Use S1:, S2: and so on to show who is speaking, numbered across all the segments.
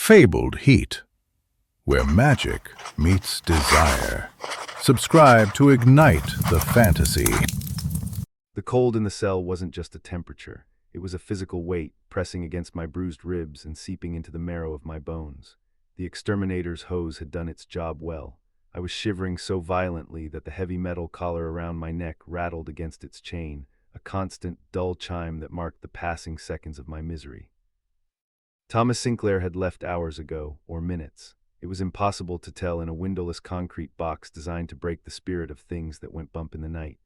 S1: fabled heat, where magic meets desire. Subscribe to ignite the fantasy.
S2: The cold in the cell wasn't just a temperature. It was a physical weight pressing against my bruised ribs and seeping into the marrow of my bones. The Exterminator's hose had done its job well. I was shivering so violently that the heavy metal collar around my neck rattled against its chain, a constant, dull chime that marked the passing seconds of my misery. Thomas Sinclair had left hours ago, or minutes. It was impossible to tell in a windowless concrete box designed to break the spirit of things that went bump in the night.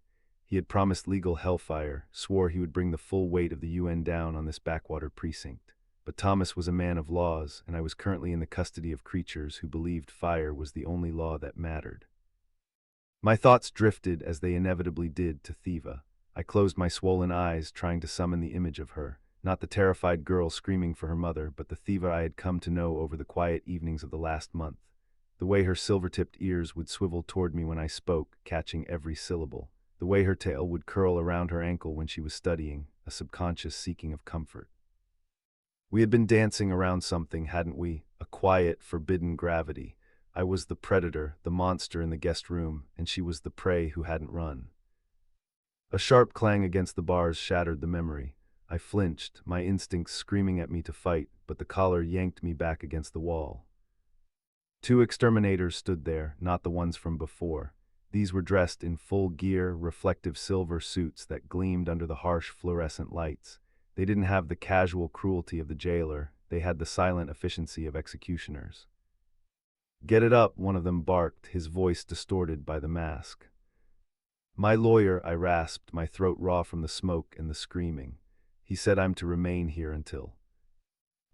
S2: He had promised legal hellfire, swore he would bring the full weight of the UN down on this backwater precinct. But Thomas was a man of laws, and I was currently in the custody of creatures who believed fire was the only law that mattered. My thoughts drifted, as they inevitably did, to Thiva. I closed my swollen eyes, trying to summon the image of her. Not the terrified girl screaming for her mother, but the Thiva I had come to know over the quiet evenings of the last month. The way her silver-tipped ears would swivel toward me when I spoke, catching every syllable. The way her tail would curl around her ankle when she was studying, a subconscious seeking of comfort. We had been dancing around something, hadn't we? A quiet, forbidden gravity. I was the predator, the monster in the guest room, and she was the prey who hadn't run. A sharp clang against the bars shattered the memory. I flinched, my instincts screaming at me to fight, but the collar yanked me back against the wall. Two exterminators stood there, not the ones from before. These were dressed in full gear, reflective silver suits that gleamed under the harsh fluorescent lights. They didn't have the casual cruelty of the jailer, they had the silent efficiency of executioners. "Get it up," one of them barked, his voice distorted by the mask. "My lawyer," I rasped, my throat raw from the smoke and the screaming. "He said I'm to remain here until—"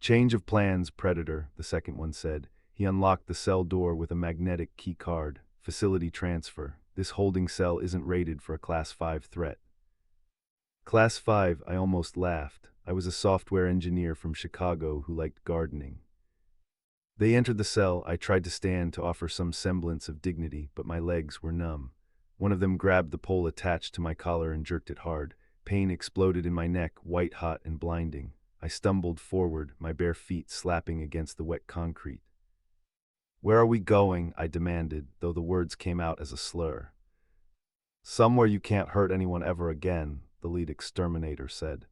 S2: "Change of plans, Predator," the second one said. He unlocked the cell door with a magnetic key card. "Facility transfer. This holding cell isn't rated for a Class 5 threat." Class 5, I almost laughed. I was a software engineer from Chicago who liked gardening. They entered the cell. I tried to stand to offer some semblance of dignity, but my legs were numb. One of them grabbed the pole attached to my collar and jerked it hard. Pain exploded in my neck, white-hot and blinding. I stumbled forward, my bare feet slapping against the wet concrete. "Where are we going?" I demanded, though the words came out as a slur. "Somewhere you can't hurt anyone ever again," the lead exterminator said.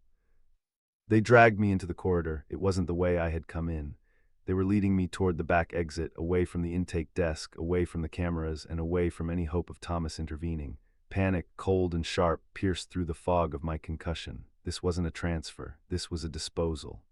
S2: They dragged me into the corridor. It wasn't the way I had come in. They were leading me toward the back exit, away from the intake desk, away from the cameras, and away from any hope of Thomas intervening. Panic, cold and sharp, pierced through the fog of my concussion. This wasn't a transfer. This was a disposal.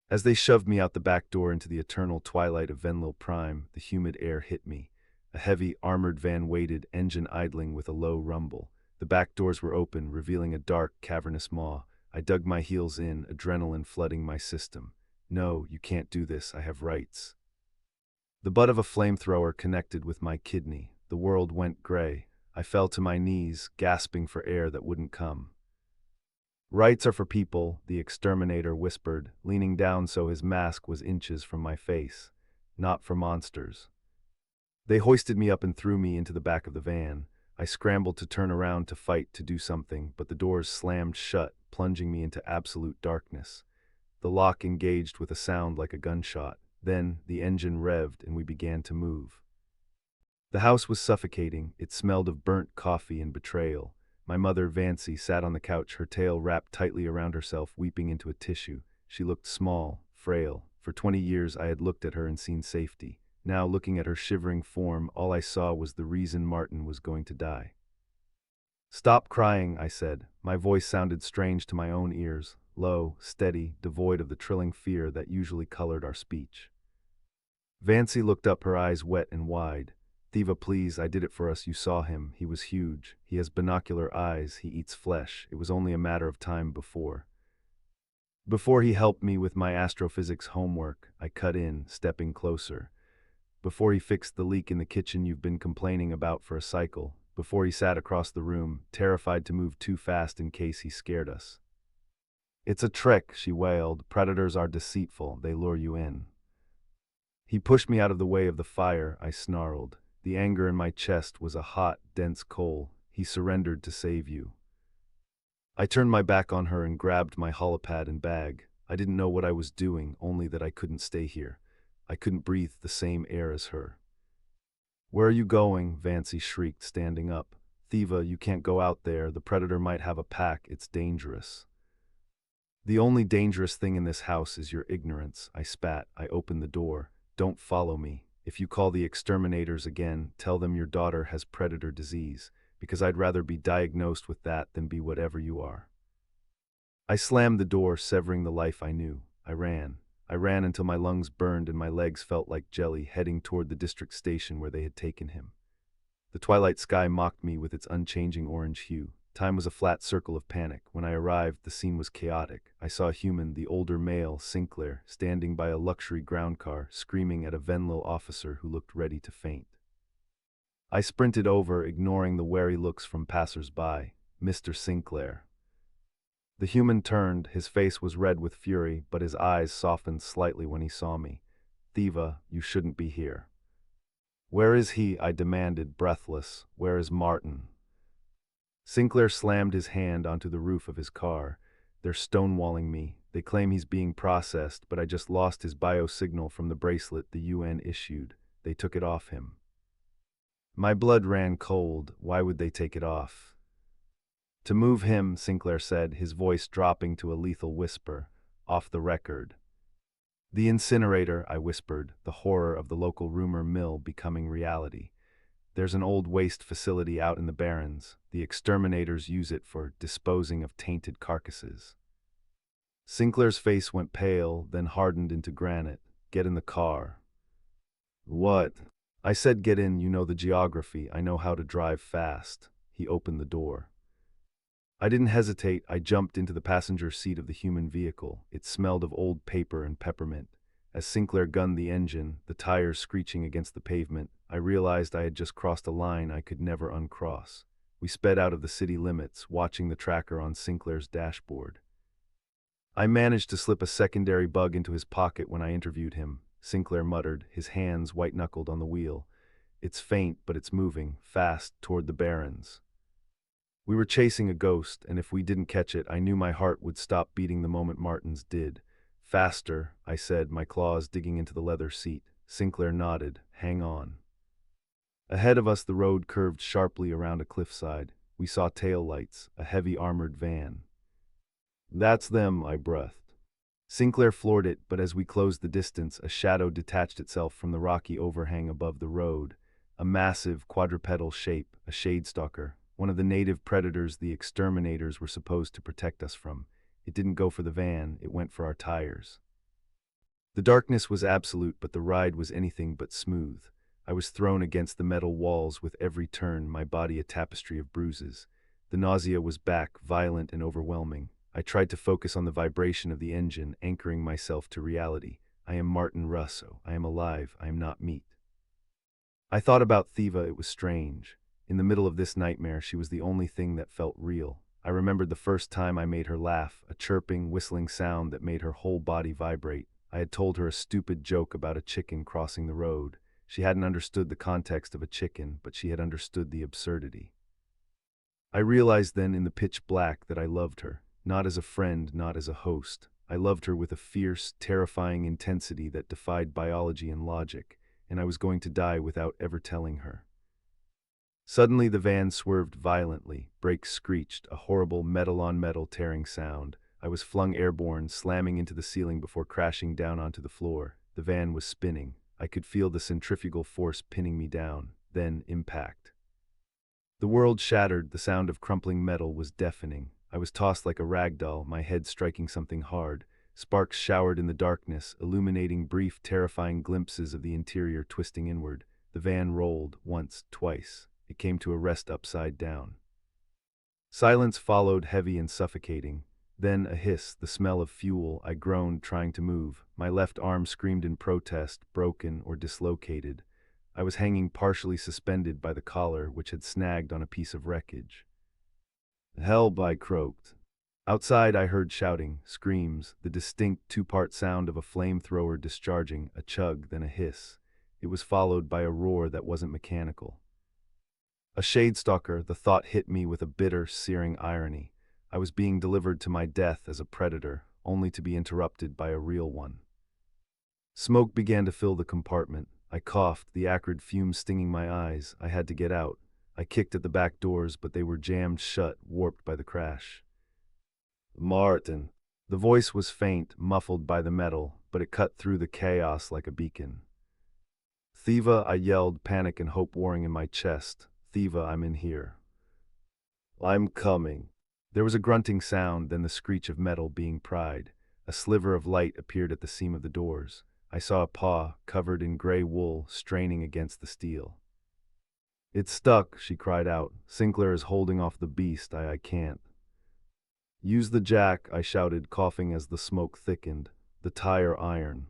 S2: As they shoved me out the back door into the eternal twilight of Venlil Prime, the humid air hit me. A heavy, armored van waited, engine idling with a low rumble. The back doors were open, revealing a dark, cavernous maw. I dug my heels in, adrenaline flooding my system. "No, you can't do this. I have rights." The butt of a flamethrower connected with my kidney. The world went gray. I fell to my knees, gasping for air that wouldn't come. "Rights are for people," the exterminator whispered, leaning down so his mask was inches from my face. "Not for monsters." They hoisted me up and threw me into the back of the van. I scrambled to turn around to fight, to do something, but the doors slammed shut, plunging me into absolute darkness. The lock engaged with a sound like a gunshot. Then, the engine revved and we began to move. The house was suffocating. It smelled of burnt coffee and betrayal. My mother, Vancy, sat on the couch, her tail wrapped tightly around herself, weeping into a tissue. She looked small, frail. For 20 years I had looked at her and seen safety. Now, looking at her shivering form, all I saw was the reason Martin was going to die. "Stop crying," I said. My voice sounded strange to my own ears, low, steady, devoid of the trilling fear that usually colored our speech. Vancy looked up, her eyes wet and wide. "Thiva, please, I did it for us. You saw him. He was huge. He has binocular eyes. He eats flesh. It was only a matter of time before he helped me with my astrophysics homework." I cut in, stepping closer. "Before he fixed the leak in the kitchen you've been complaining about for a cycle. Before he sat across the room, terrified to move too fast in case he scared us." "It's a trick," she wailed. "Predators are deceitful. They lure you in." "He pushed me out of the way of the fire," I snarled. The anger in my chest was a hot, dense coal. "He surrendered to save you." I turned my back on her and grabbed my holopad and bag. I didn't know what I was doing, only that I couldn't stay here. I couldn't breathe the same air as her. "Where are you going?" Vancy shrieked, standing up. "Thiva, you can't go out there. The predator might have a pack. It's dangerous." "The only dangerous thing in this house is your ignorance," I spat. I opened the door. "Don't follow me. If you call the exterminators again, tell them your daughter has predator disease, because I'd rather be diagnosed with that than be whatever you are." I slammed the door, severing the life I knew. I ran. I ran until my lungs burned and my legs felt like jelly, heading toward the district station where they had taken him. The twilight sky mocked me with its unchanging orange hue. Time was a flat circle of panic. When I arrived, the scene was chaotic. I saw a human, the older male, Sinclair, standing by a luxury ground car, screaming at a Venlil officer who looked ready to faint. I sprinted over, ignoring the wary looks from passers-by. "Mr. Sinclair." The human turned. His face was red with fury, but his eyes softened slightly when he saw me. "Thiva, you shouldn't be here." "Where is he?" I demanded, breathless. "Where is Martin?" Sinclair slammed his hand onto the roof of his car. "They're stonewalling me. They claim he's being processed, but I just lost his biosignal from the bracelet the UN issued. They took it off him." My blood ran cold. Why would they take it off? "To move him," Sinclair said, his voice dropping to a lethal whisper. "Off the record." "The incinerator," I whispered, the horror of the local rumor mill becoming reality. "There's an old waste facility out in the Barrens. The exterminators use it for disposing of tainted carcasses." Sinclair's face went pale, then hardened into granite. "Get in the car." "What?" I said. "Get in, you know the geography. I know how to drive fast." He opened the door. I didn't hesitate. I jumped into the passenger seat of the human vehicle. It smelled of old paper and peppermint. As Sinclair gunned the engine, the tires screeching against the pavement, I realized I had just crossed a line I could never uncross. We sped out of the city limits, watching the tracker on Sinclair's dashboard. I managed to slip a secondary bug into his pocket when I interviewed him. Sinclair muttered, his hands white-knuckled on the wheel. "It's faint, but it's moving, fast, toward the Barrens." We were chasing a ghost, and if we didn't catch it, I knew my heart would stop beating the moment Martin's did. "Faster," I said, my claws digging into the leather seat. Sinclair nodded. "Hang on." Ahead of us, the road curved sharply around a cliffside. We saw taillights, a heavy armored van. "That's them," I breathed. Sinclair floored it, but as we closed the distance, a shadow detached itself from the rocky overhang above the road. A massive, quadrupedal shape, a shadestalker, one of the native predators the exterminators were supposed to protect us from. It didn't go for the van, it went for our tires. The darkness was absolute, but the ride was anything but smooth. I was thrown against the metal walls with every turn, my body a tapestry of bruises. The nausea was back, violent and overwhelming. I tried to focus on the vibration of the engine, anchoring myself to reality. I am Martin Russo. I am alive. I am not meat. I thought about Thiva. It was strange. In the middle of this nightmare, she was the only thing that felt real. I remembered the first time I made her laugh, a chirping, whistling sound that made her whole body vibrate. I had told her a stupid joke about a chicken crossing the road. She hadn't understood the context of a chicken, but she had understood the absurdity. I realized then in the pitch black that I loved her. Not as a friend, not as a host. I loved her with a fierce, terrifying intensity that defied biology and logic, and I was going to die without ever telling her. Suddenly the van swerved violently, brakes screeched, a horrible metal-on-metal tearing sound. I was flung airborne, slamming into the ceiling before crashing down onto the floor. The van was spinning. I could feel the centrifugal force pinning me down. Then impact. The world shattered. The sound of crumpling metal was deafening. I was tossed like a rag doll, my head striking something hard. Sparks showered in the darkness, illuminating brief, terrifying glimpses of the interior twisting inward. The van rolled, once, twice. It came to a rest upside down. Silence followed, heavy and suffocating. Then a hiss, the smell of fuel. I groaned, trying to move. My left arm screamed in protest, broken or dislocated. I was hanging partially suspended by the collar, which had snagged on a piece of wreckage. "Help!" I croaked. Outside I heard shouting, screams, the distinct two-part sound of a flamethrower discharging, a chug, then a hiss. It was followed by a roar that wasn't mechanical. A shadestalker, the thought hit me with a bitter, searing irony. I was being delivered to my death as a predator, only to be interrupted by a real one. Smoke began to fill the compartment. I coughed, the acrid fumes stinging my eyes. I had to get out. I kicked at the back doors, but they were jammed shut, warped by the crash. Martin. The voice was faint, muffled by the metal, but it cut through the chaos like a beacon. Thiva, I yelled, panic and hope warring in my chest. Thiva, I'm in here. I'm coming. There was a grunting sound, then the screech of metal being pried. A sliver of light appeared at the seam of the doors. I saw a paw, covered in gray wool, straining against the steel. It's stuck, she cried out. Sinclair is holding off the beast. I can't. Use the jack, I shouted, coughing as the smoke thickened. The tire iron.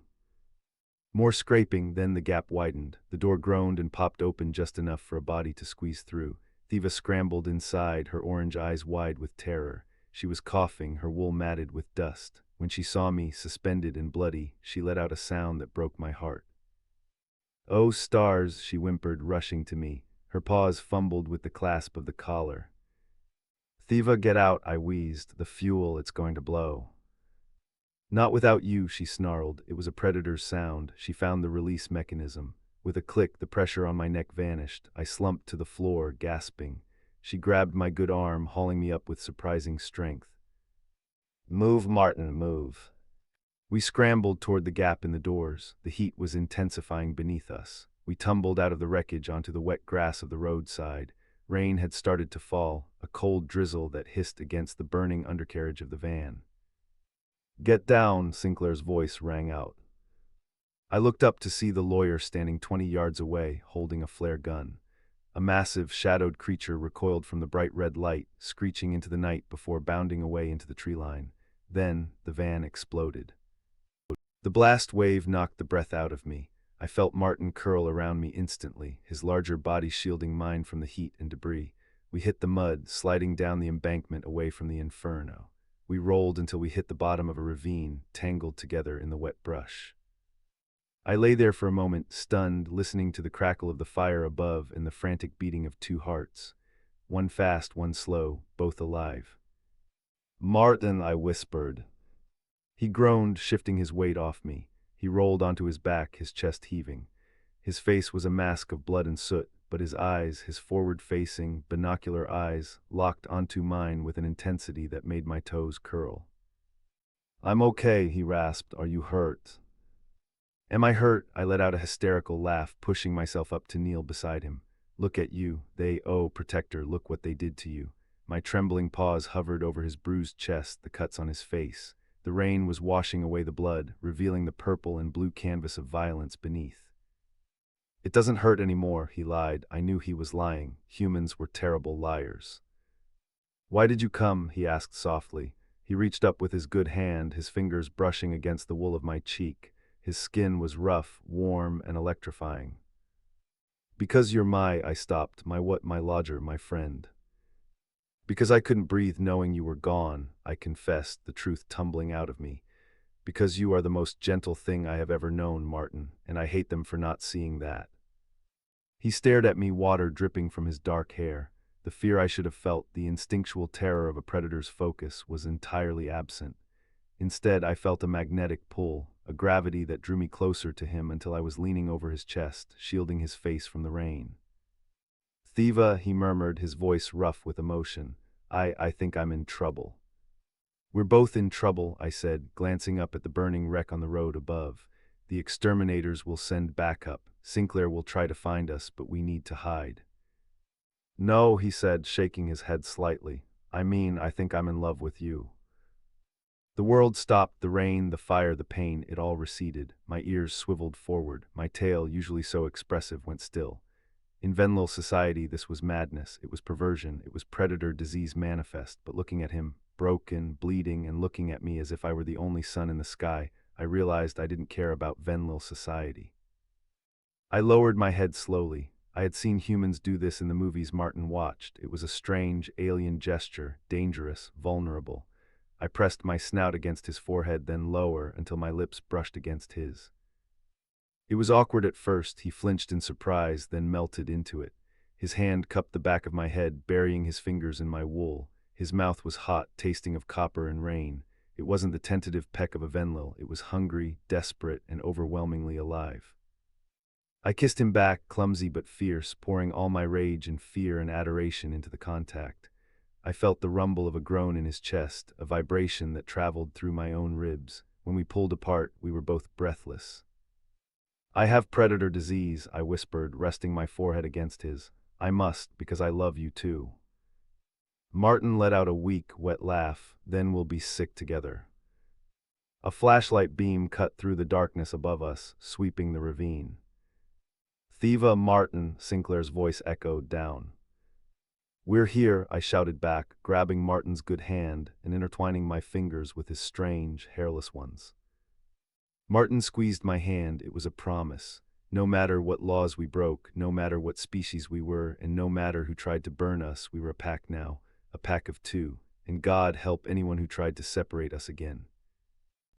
S2: More scraping, then the gap widened. The door groaned and popped open just enough for a body to squeeze through. Thiva scrambled inside, her orange eyes wide with terror. She was coughing, her wool matted with dust. When she saw me, suspended and bloody, she let out a sound that broke my heart. Oh, stars, she whimpered, rushing to me. Her paws fumbled with the clasp of the collar. Thiva, get out, I wheezed. The fuel, it's going to blow. Not without you, she snarled. It was a predator's sound. She found the release mechanism. With a click, the pressure on my neck vanished. I slumped to the floor, gasping. She grabbed my good arm, hauling me up with surprising strength. Move, Martin, move. We scrambled toward the gap in the doors. The heat was intensifying beneath us. We tumbled out of the wreckage onto the wet grass of the roadside. Rain had started to fall, a cold drizzle that hissed against the burning undercarriage of the van. Get down, Sinclair's voice rang out. I looked up to see the lawyer standing 20 yards away, holding a flare gun. A massive, shadowed creature recoiled from the bright red light, screeching into the night before bounding away into the tree line. Then, the van exploded. The blast wave knocked the breath out of me. I felt Martin curl around me instantly, his larger body shielding mine from the heat and debris. We hit the mud, sliding down the embankment away from the inferno. We rolled until we hit the bottom of a ravine, tangled together in the wet brush. I lay there for a moment, stunned, listening to the crackle of the fire above and the frantic beating of two hearts. One fast, one slow, both alive. Martin, I whispered. He groaned, shifting his weight off me. He rolled onto his back, his chest heaving. His face was a mask of blood and soot, but his eyes, his forward-facing, binocular eyes, locked onto mine with an intensity that made my toes curl. I'm okay, he rasped. Are you hurt? Am I hurt? I let out a hysterical laugh, pushing myself up to kneel beside him. Look at you. Oh, protector, look what they did to you. My trembling paws hovered over his bruised chest, the cuts on his face. The rain was washing away the blood, revealing the purple and blue canvas of violence beneath. It doesn't hurt anymore, he lied. I knew he was lying. Humans were terrible liars. Why did you come? He asked softly. He reached up with his good hand, his fingers brushing against the wool of my cheek. His skin was rough, warm, and electrifying. Because you're I stopped. My lodger, my friend. Because I couldn't breathe knowing you were gone, I confessed, the truth tumbling out of me. Because you are the most gentle thing I have ever known, Martin, and I hate them for not seeing that. He stared at me, water dripping from his dark hair. The fear I should have felt, the instinctual terror of a predator's focus, was entirely absent. Instead, I felt a magnetic pull, a gravity that drew me closer to him until I was leaning over his chest, shielding his face from the rain. Thiva, he murmured, his voice rough with emotion. I think I'm in trouble. We're both in trouble, I said, glancing up at the burning wreck on the road above. The exterminators will send backup. Sinclair will try to find us, but we need to hide. No, he said, shaking his head slightly. I think I'm in love with you. The world stopped, the rain, the fire, the pain, it all receded. My ears swiveled forward. My tail, usually so expressive, went still. In Venlil society, this was madness. It was perversion. It was predator disease manifest. But looking at him, broken, bleeding, and looking at me as if I were the only sun in the sky, I realized I didn't care about Venlil society. I lowered my head slowly. I had seen humans do this in the movies Martin watched. It was a strange, alien gesture, dangerous, vulnerable. I pressed my snout against his forehead, then lower, until my lips brushed against his. It was awkward at first. He flinched in surprise, then melted into it. His hand cupped the back of my head, burying his fingers in my wool. His mouth was hot, tasting of copper and rain. It wasn't the tentative peck of a Venlil. It was hungry, desperate, and overwhelmingly alive. I kissed him back, clumsy but fierce, pouring all my rage and fear and adoration into the contact. I felt the rumble of a groan in his chest, a vibration that traveled through my own ribs. When we pulled apart, we were both breathless. "I have predator disease," I whispered, resting my forehead against his. "I must, because I love you too." Martin let out a weak, wet laugh. "Then we'll be sick together." A flashlight beam cut through the darkness above us, sweeping the ravine. "Thiva, Martin," Sinclair's voice echoed down. "We're here," I shouted back, grabbing Martin's good hand and intertwining my fingers with his strange, hairless ones. Martin squeezed my hand. It was a promise. No matter what laws we broke, no matter what species we were, and no matter who tried to burn us, we were a pack now, a pack of two, and God help anyone who tried to separate us again.